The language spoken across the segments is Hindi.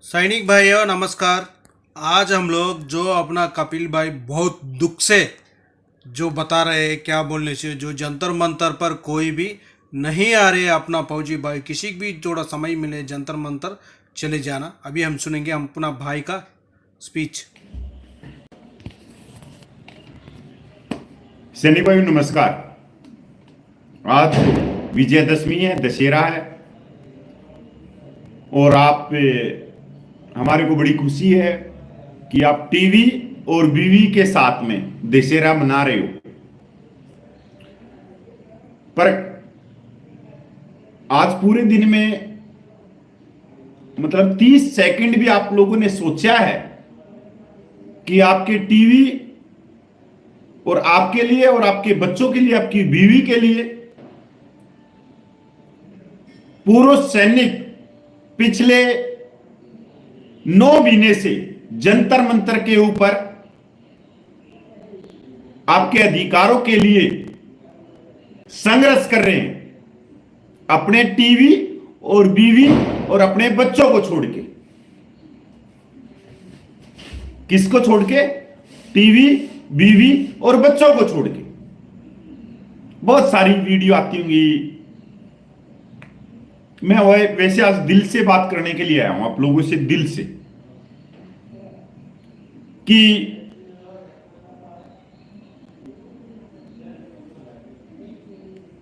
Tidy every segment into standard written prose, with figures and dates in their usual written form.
सैनिक भाइयों नमस्कार। आज हम लोग जो अपना कपिल भाई बहुत दुख से जो बता रहे हैं क्या बोलने से जो जंतर मंतर पर कोई भी नहीं आ रहे अपना फौजी भाई किसी भी थोड़ा समय मिले जंतर मंतर चले जाना। अभी हम सुनेंगे हम अपना भाई का स्पीच। सैनिक भाई नमस्कार। आज विजयदशमी है, दशहरा है और आप हमारे को बड़ी खुशी है कि आप टीवी और बीवी के साथ में दशहरा मना रहे हो। पर आज पूरे दिन में मतलब 30 सेकंड भी आप लोगों ने सोचा है कि आपके टीवी और आपके लिए और आपके बच्चों के लिए, आपकी बीवी के लिए पूर्व सैनिक पिछले 9 महीने से जंतर मंतर के ऊपर आपके अधिकारों के लिए संघर्ष कर रहे हैं, अपने टीवी और बीवी और अपने बच्चों को छोड़ के। किसको छोड़ के? टीवी, बीवी और बच्चों को छोड़ के। बहुत सारी वीडियो आती होंगी। मैं वैसे आज दिल से बात करने के लिए आया हूं आप लोगों से, दिल से, कि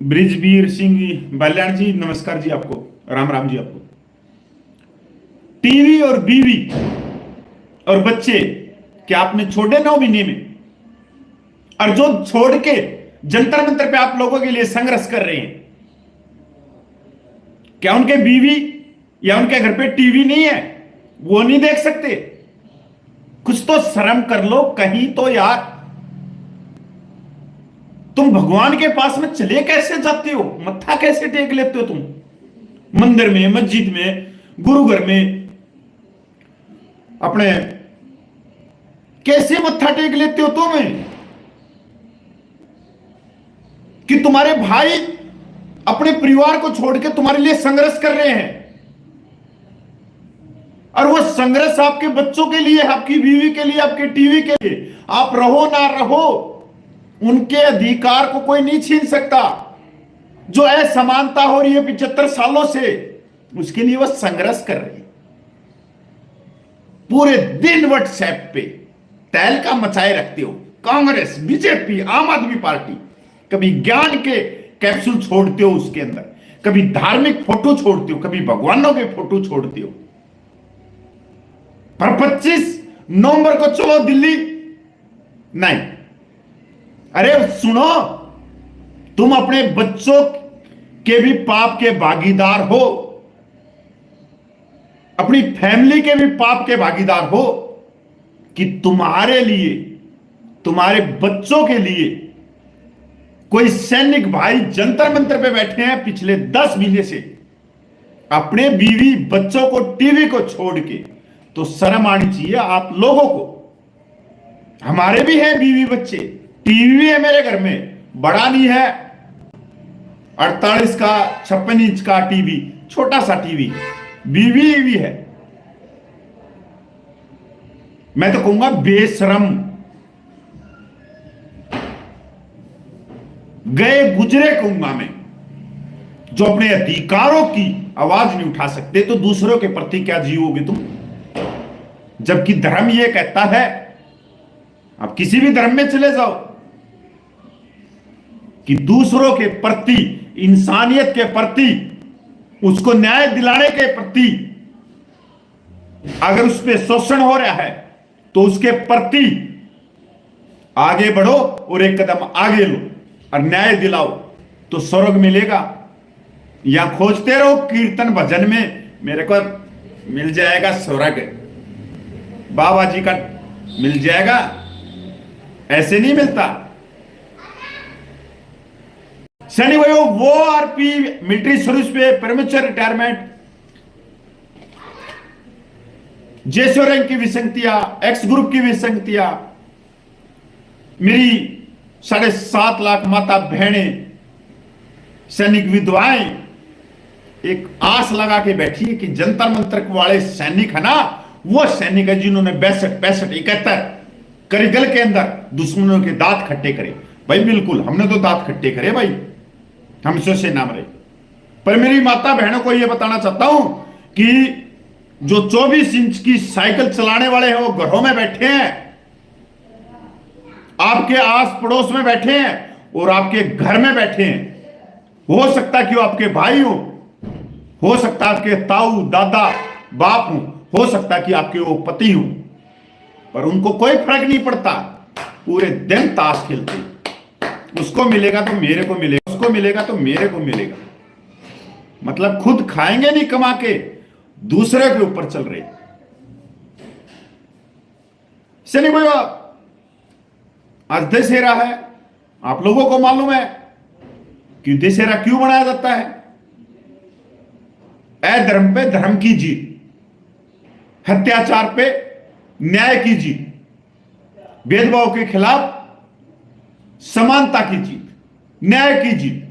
ब्रिजबीर सिंह बल्याण जी, नमस्कार जी आपको, राम राम जी आपको। टीवी और बीवी और बच्चे क्या आपने छोड़े 9 महीने में? और जो छोड़ के जंतर मंतर पे आप लोगों के लिए संघर्ष कर रहे हैं, क्या उनके बीवी या उनके घर पे टीवी नहीं है? वो नहीं देख सकते? कुछ तो शर्म कर लो कहीं तो यार। तुम भगवान के पास में चले कैसे जाते हो? मत्था कैसे टेक लेते हो तुम? मंदिर में, मस्जिद में, गुरुघर में अपने कैसे मत्था टेक लेते हो तुम्हें? कि तुम्हारे भाई अपने परिवार को छोड़ के तुम्हारे लिए संघर्ष कर रहे हैं, और वो संघर्ष आपके बच्चों के लिए, आपकी बीवी के लिए, आपके टीवी के लिए। आप रहो ना रहो, उनके अधिकार को कोई नहीं छीन सकता। जो असमानता हो रही है 75 सालों से, उसके लिए वो संघर्ष कर रहे हैं। पूरे दिन व्हाट्सएप पे तहलका मचाए रखते हो। कांग्रेस, बीजेपी, आम आदमी पार्टी, कभी ज्ञान के कैप्सूल छोड़ते हो उसके अंदर, कभी धार्मिक फोटो छोड़ते हो, कभी भगवानों के फोटो छोड़ते हो। पर 25 नवंबर को चलो दिल्ली, नहीं। अरे सुनो, तुम अपने बच्चों के भी पाप के भागीदार हो, अपनी फैमिली के भी पाप के भागीदार हो, कि तुम्हारे लिए, तुम्हारे बच्चों के लिए कोई सैनिक भाई जंतर मंतर पे बैठे हैं पिछले 10 महीने से, अपने बीवी बच्चों को, टीवी को छोड़ के। तो शर्म आनी चाहिए आप लोगों को। हमारे भी हैं बीवी बच्चे, टीवी भी है मेरे घर में, बड़ा नहीं है, 48 का 56 इंच का टीवी, छोटा सा टीवी, बीवी भी है। मैं तो कहूंगा बेशरम, गए गुजरे कहूंगा मैं, जो अपने अधिकारों की आवाज नहीं उठा सकते, तो दूसरों के प्रति क्या जियोगे तुम? जबकि धर्म यह कहता है, आप किसी भी धर्म में चले जाओ, कि दूसरों के प्रति, इंसानियत के प्रति, उसको न्याय दिलाने के प्रति, अगर उस पर शोषण हो रहा है तो उसके प्रति आगे बढ़ो और एक कदम आगे लो और न्याय दिलाओ, तो स्वर्ग मिलेगा। या खोजते रहो कीर्तन भजन में, मेरे को मिल जाएगा स्वर्ग, बाबा जी का मिल जाएगा, ऐसे नहीं मिलता। सैनिक भाइयों, वो आरपी मिलिट्री सर्विस पे प्रीमेच्योर रिटायरमेंट, जेसो रैंक की विसंगतियां, एक्स ग्रुप की विसंगतियां, मेरी 7.5 लाख माता बहनें, सैनिक विधवाएं, एक आस लगा के बैठी है कि जंतर मंतर वाले सैनिक है ना, वो सैनिक है जिन्होंने 62, 65, 71 करगिल के अंदर दुश्मनों के दांत खट्टे करे। भाई बिल्कुल हमने तो दांत खट्टे करे भाई, हमसे से नाम रहे। पर मेरी माता बहनों को यह बताना चाहता हूं कि जो 24 इंच की साइकिल चलाने वाले हैं वो घरों में बैठे हैं, आपके आस पड़ोस में बैठे हैं और आपके घर में बैठे हैं। हो सकता है कि वो आपके भाई हो सकता है आपके ताऊ दादा बाप हो सकता है कि आपके वो पति हो, पर उनको कोई फर्क नहीं पड़ता। पूरे दिन ताश खेलते, उसको मिलेगा तो मेरे को मिलेगा, उसको मिलेगा तो मेरे को मिलेगा। मतलब खुद खाएंगे नहीं कमा के, दूसरे के ऊपर चल रहे। शनि भाई आज दशहरा है, आप लोगों को मालूम है कि दशहरा क्यों मनाया जाता है? अधर्म पे धर्म की जीत, अत्याचार पे न्याय की जीत, भेदभाव के खिलाफ समानता की जीत, न्याय की जीत,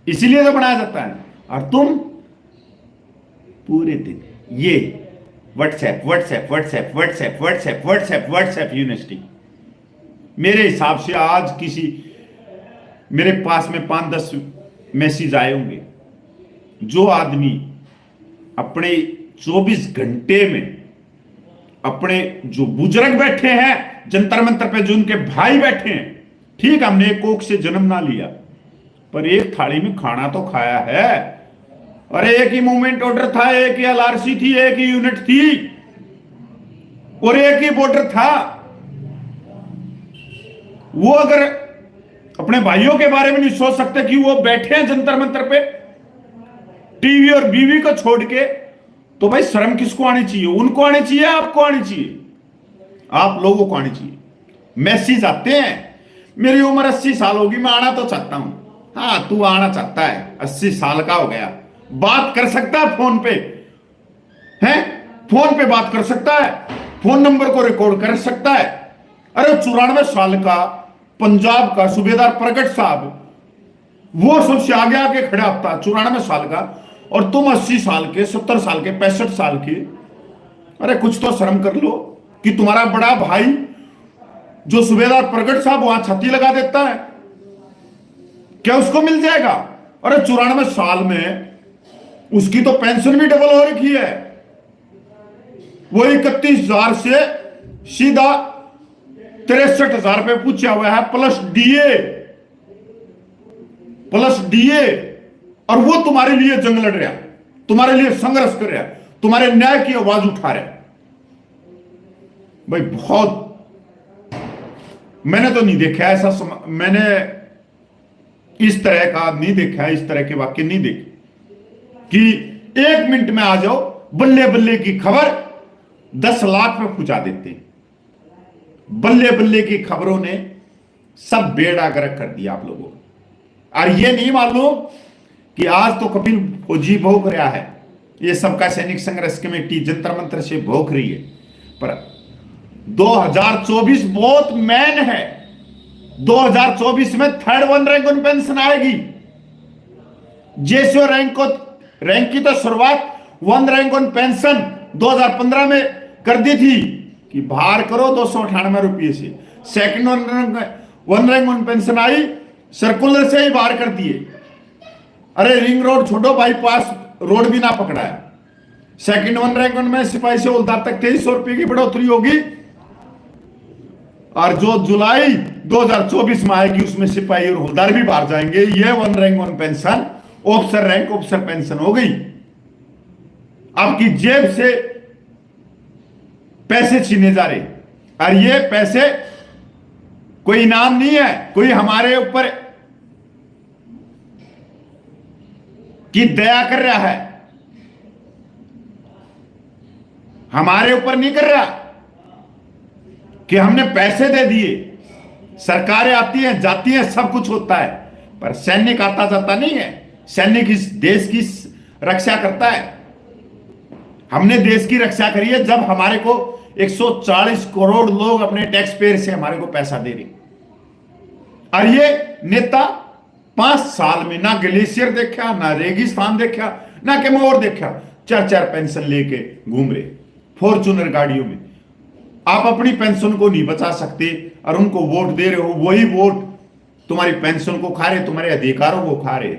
इसीलिए तो बनाया जाता है। और तुम पूरे दिन ये WhatsApp WhatsApp WhatsApp WhatsApp WhatsApp WhatsApp WhatsApp university. मेरे हिसाब से आज किसी मेरे पास में 5-10 मैसेज आए होंगे। जो आदमी अपने 24 घंटे में अपने जो बुजुर्ग बैठे हैं जंतर मंतर पे, जो उनके भाई बैठे हैं, ठीक हमने एक कोख से जन्म ना लिया पर एक थाली में खाना तो खाया है। अरे एक ही मूवमेंट ऑर्डर था, एक ही एलआरसी थी, एक ही यूनिट थी और एक ही बॉर्डर था। वो अगर अपने भाइयों के बारे में नहीं सोच सकते कि वो बैठे हैं जंतर मंतर पे टीवी और बीवी को छोड़ के, तो भाई शर्म किसको आनी चाहिए? उनको आनी चाहिए, आपको आनी चाहिए, आप लोगों को आनी चाहिए। मैसेज आते हैं, मेरी उम्र 80 साल होगी, मैं आना तो चाहता हूं। हाँ तू आना चाहता है, 80 साल का हो गया, बात कर सकता है फोन पे, हैं फोन पे बात कर सकता है, फोन नंबर को रिकॉर्ड कर सकता है। अरे 94 साल का पंजाब का सूबेदार प्रगट साहब, वो सबसे आगे आके खड़ा होता है, 94 साल का, और तुम 80 साल के, 70 साल के, 65 साल के। अरे कुछ तो शर्म कर लो कि तुम्हारा बड़ा भाई जो सूबेदार प्रगट साहब वहां छाती लगा देता है, क्या उसको मिल जाएगा? अरे 94 साल में उसकी तो पेंशन भी डबल हो रखी है, वो 31,000 से सीधा 63,000 रुपए पूछा हुआ है, प्लस डीए। और वो तुम्हारे लिए जंग लड़ रहा, तुम्हारे लिए संघर्ष कर रहा, तुम्हारे न्याय की आवाज उठा रहा। भाई बहुत, मैंने तो नहीं देखा ऐसा, मैंने इस तरह का नहीं देखा, इस तरह के वाक्य नहीं देखे कि 1 मिनट में आ जाओ, बल्ले बल्ले की खबर 10 लाख पे पहुंचा देते। बल्ले बल्ले की खबरों ने सब बेड़ा गर्क कर दिया आप लोगों को। और ये नहीं मालूम कि आज तो कपिल फौजी भोग रहा है, ये सबका सैनिक संघर्ष कमेटी जंतर मंतर से भोग रही है। पर 2024 बहुत मैन है, 2024 में 3rd 1 रैंक ऑन पेंशन आएगी। जेसीओ रैंक की तो शुरुआत 1 रैंक ऑन पेंशन 2015 में कर दी थी कि बाहर करो 298 रुपये से। Second 1 rank on pension I, circular से ही बाहर कर दिए। अरे रिंग रोड छोड़ो, बाईपास रोड भी ना पकड़ाया। सेकंड 1 रैंक ऑन में सिपाही से हवलदार तक 2300 रुपये की बढ़ोतरी होगी। और जो जुलाई 2024 में आएगी उसमें सिपाही और हवलदार भी बाहर जाएंगे। ये 1 rank on pension officer rank officer pension हो गई। आपकी जेब से पैसे छीने जा रहे, और ये पैसे कोई इनाम नहीं है, कोई हमारे ऊपर की दया कर रहा है, हमारे ऊपर नहीं कर रहा कि हमने पैसे दे दिए। सरकारें आती हैं जाती हैं, सब कुछ होता है, पर सैनिक आता जाता नहीं है। सैनिक इस देश की रक्षा करता है। हमने देश की रक्षा करी है जब हमारे को 140 करोड़ लोग अपने टैक्स पेयर से हमारे को पैसा दे रहे। और ये नेता 5 साल में ना ग्लेशियर देखा, ना रेगिस्तान देखा, ना कि मोर देखा, 4-4 पेंशन लेके घूम रहे फॉर्चूनर गाड़ियों में। आप अपनी पेंशन को नहीं बचा सकते और उनको वोट दे रहे हो, वही वोट तुम्हारी पेंशन को खा रहे, तुम्हारे अधिकारों को खा रहे।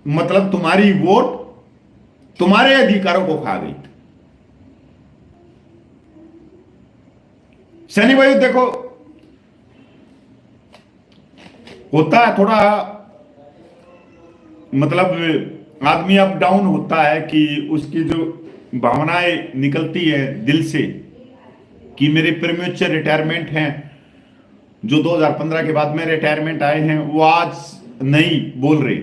मतलब तुम्हारी वोट तुम्हारे अधिकारों को खा गई। सैनी भाई देखो, होता है थोड़ा, मतलब आदमी अप डाउन होता है कि उसकी जो भावनाएं निकलती है दिल से कि मेरे प्रीमेच्योर रिटायरमेंट हैं, जो 2015 के बाद में रिटायरमेंट आए हैं, वो आज नहीं बोल रहे,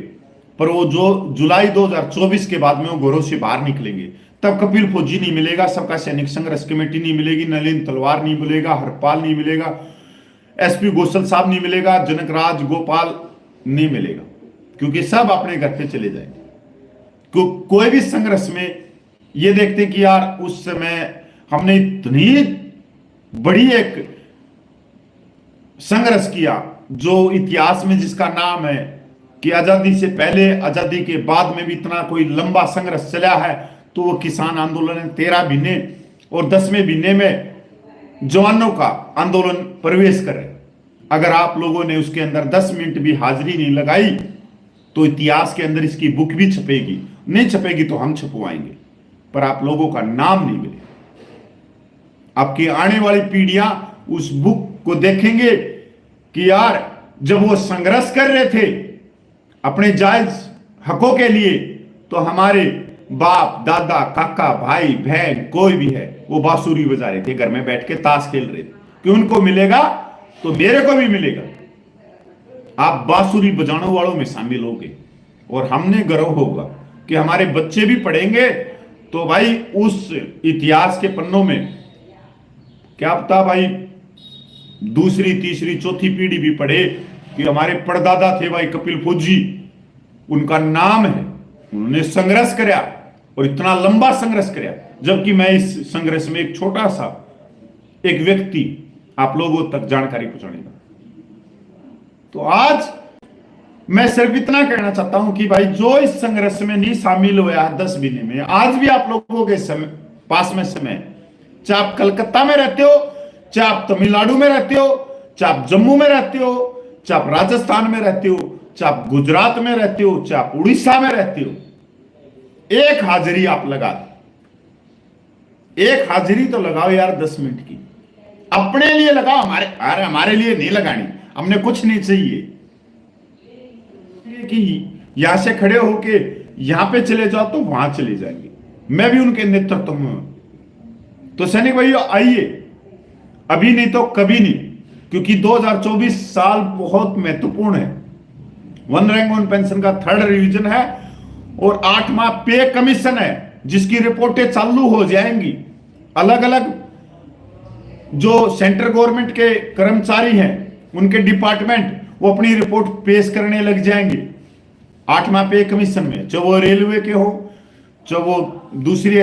पर वो जो जुलाई 2024 के बाद में वो घरों से बाहर निकलेंगे, तब कपिल फौजी नहीं मिलेगा, सबका सैनिक संघर्ष कमेटी नहीं मिलेगी, नलिन तलवार नहीं मिलेगा, हरपाल नहीं मिलेगा, एसपी गोसल साहब नहीं मिलेगा, जनकराज गोपाल नहीं मिलेगा, क्योंकि सब अपने घर पे चले जाएंगे। कोई भी संघर्ष में ये देखते कि यार उस समय हमने इतनी बड़ी एक संघर्ष किया, जो इतिहास में जिसका नाम है कि आजादी से पहले आजादी के बाद में भी इतना कोई लंबा संघर्ष चला है, तो वो किसान आंदोलन 13 महीने और 10वें महीने में जवानों का आंदोलन प्रवेश करे। अगर आप लोगों ने उसके अंदर 10 मिनट भी हाजिरी नहीं लगाई तो इतिहास के अंदर इसकी बुक भी छपेगी, नहीं छपेगी तो हम छपवाएंगे, पर आप लोगों का नाम नहीं मिलेगा। आपकी आने वाली पीढ़ियां उस बुक को देखेंगे कि यार जब वो संघर्ष कर रहे थे अपने जायज हकों के लिए, तो हमारे बाप दादा काका भाई बहन कोई भी है वो बांसुरी बजा रहे थे, घर में बैठ के ताश खेल रहे थे कि उनको मिलेगा तो मेरे को भी मिलेगा। आप बांसुरी बजाने वालों में शामिल होगे और हमने गर्व होगा कि हमारे बच्चे भी पढ़ेंगे, तो भाई उस इतिहास के पन्नों में क्या पता भाई दूसरी तीसरी चौथी पीढ़ी भी पढ़े कि हमारे परदादा थे भाई कपिल फौजी, उनका नाम है, उन्होंने संघर्ष कराया और इतना लंबा संघर्ष कराया, जबकि मैं इस संघर्ष में एक छोटा सा एक व्यक्ति आप लोगों तक जानकारी पहुंचाने का। तो आज मैं सिर्फ इतना कहना चाहता हूं कि भाई जो इस संघर्ष में नहीं शामिल हुआ 10 महीने में, आज भी आप लोगों के समय पास में समय, चाहे आप कलकत्ता में रहते हो, चाहे आप तमिलनाडु में रहते हो, चाहे आप जम्मू में रहते हो, चाहे आप राजस्थान में रहते हो, चाहे आप गुजरात में रहते हो, चाहे आप उड़ीसा में रहते हो, एक हाजिरी आप लगा दो, एक हाजिरी तो लगाओ यार 10 मिनट की, अपने लिए लगाओ, हमारे लिए नहीं लगानी, हमने कुछ नहीं चाहिए कि यहां से खड़े होके यहां पे चले जाओ तो वहां चले जाएंगे, मैं भी उनके नेतृत्व में हूं। तो सैनिक भाइयों आइए, अभी नहीं तो कभी नहीं, क्योंकि 2024 साल बहुत महत्वपूर्ण है। वन रैंक वन पेंशन का 3rd रिवीजन है और 8वां पे कमीशन है, जिसकी रिपोर्टें चालू हो जाएंगी। अलग अलग जो सेंट्रल गवर्नमेंट के कर्मचारी हैं उनके डिपार्टमेंट वो अपनी रिपोर्ट पेश करने लग जाएंगे 8वां पे कमीशन में, चाहे वो रेलवे के हो, चाहे वो दूसरी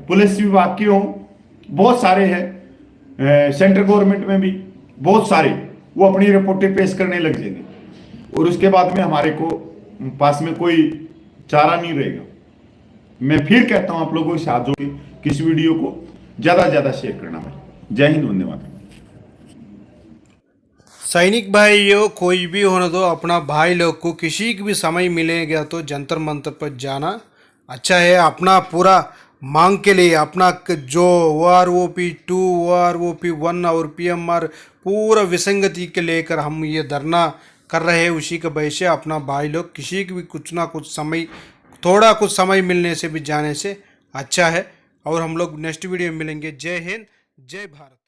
पुलिस विभाग के हो, बहुत सारे हैं, सेंट्रल गवर्नमेंट में भी बहुत सारे, वो अपनी रिपोर्टें पेश करने लग जाएंगे और उसके बाद में हमारे को पास में कोई चारा नहीं रहेगा। मैं फिर कहता हूं आप लोगों से हाथ जोड़ के कि इस वीडियो को ज्यादा से ज्यादा शेयर करना भाई। जय हिंद, वंदे मातरम। सैनिक भाइयों, कोई भी होने दो, अपना भाई लोग को किसी की भी समय मिलेगा तो जंतर मंतर पर जाना अच्छा है। अपना पूरा मांग के लिए अपना जो OROP2, OROP1 और PMR पूरा विसंगति के लेकर हम ये धरना कर रहे हैं, उसी के वजह से अपना भाई लोग किसी की भी कुछ ना कुछ समय, थोड़ा कुछ समय मिलने से भी जाने से अच्छा है। और हम लोग नेक्स्ट वीडियो में मिलेंगे। जय हिंद, जय भारत।